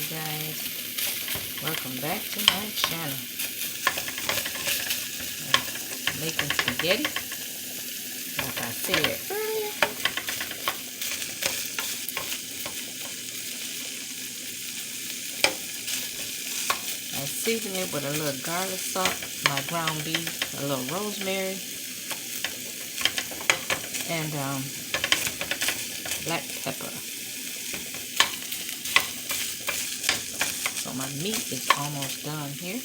guys, welcome back to my channel. I'm making spaghetti like I said earlier. I season it with a little garlic salt, my ground beef, a little rosemary, and black pepper. So my meat is almost done here.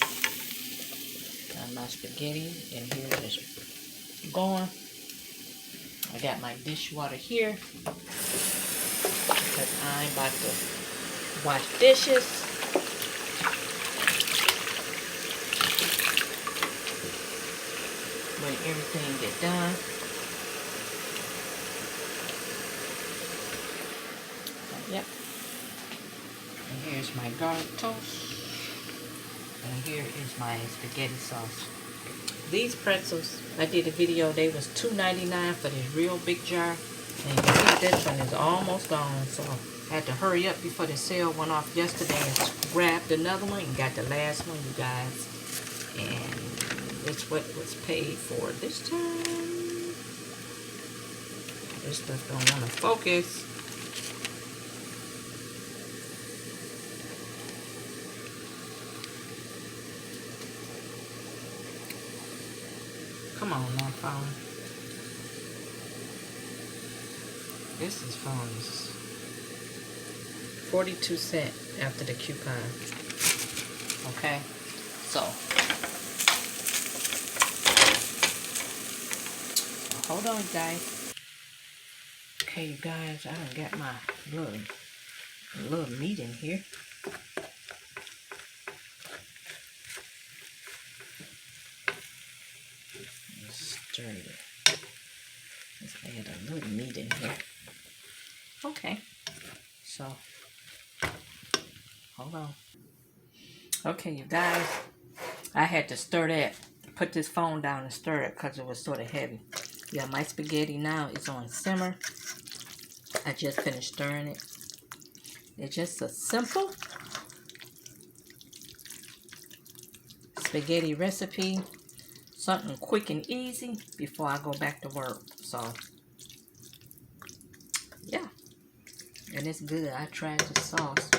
Got my spaghetti in here just going. I got my dishwater here because I'm about to wash dishes. When everything get done. Yep. And here's my garlic toast. And here is my spaghetti sauce. These pretzels, I did a video, they was $2.99 for this real big jar. And you can see this one is almost gone. So I had to hurry up before the sale went off yesterday and grabbed another one and got the last one, you guys. And it's what was paid for this time. This stuff don't want to focus. Come on now, phone. This is phone. 42 cents after the coupon. Okay, so hold on, guys. Okay, you guys, I done got my little meat in here. Stir it. Let's add a little meat in here. Okay, so hold on. Okay, you guys, I had to stir that. Put this phone down and stir it because it was sort of heavy. Yeah, my spaghetti now is on simmer. I just finished stirring it. It's just a simple spaghetti recipe. Something quick and easy before I go back to work. So, yeah. And it's good. I tried the sauce.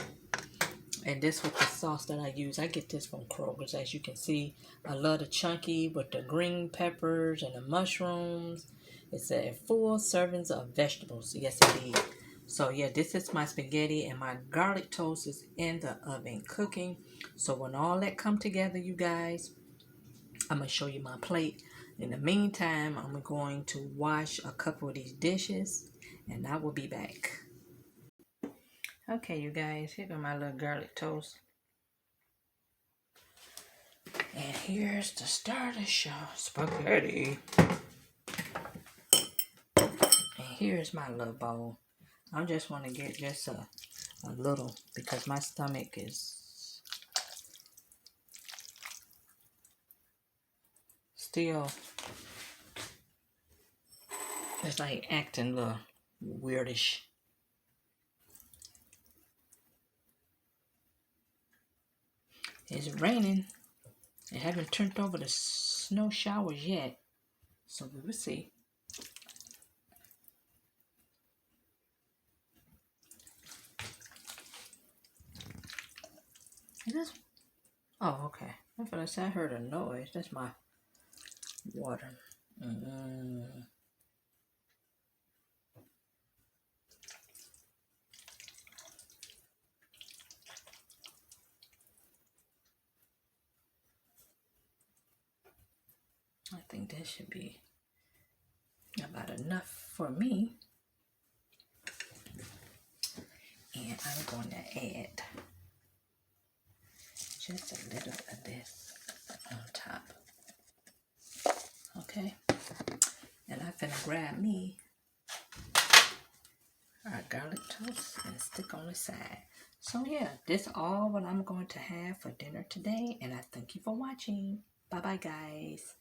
And this was the sauce that I use. I get this from Kroger's. As you can see, I love the chunky with the green peppers and the mushrooms. It said full servings of vegetables. Yes, indeed. So, yeah, this is my spaghetti. And my garlic toast is in the oven cooking. So, when all that come together, you guys, I'm going to show you my plate. In the meantime, I'm going to wash a couple of these dishes. And I will be back. Okay, you guys, here go my little garlic toast. And here's the starter show, spaghetti. And here's my little bowl. I just want to get just a little because my stomach is still, it's like acting a little weirdish. It's raining. It haven't turned over the snow showers yet. So we will see. Is this? Oh, okay. I thought I heard a noise. That's my water. I think that should be about enough for me. And I'm going to add just a little of this on top. Okay. And I'm finna grab me our garlic toast and stick on the side. So yeah, this is all what I'm going to have for dinner today. And I thank you for watching. Bye bye, guys.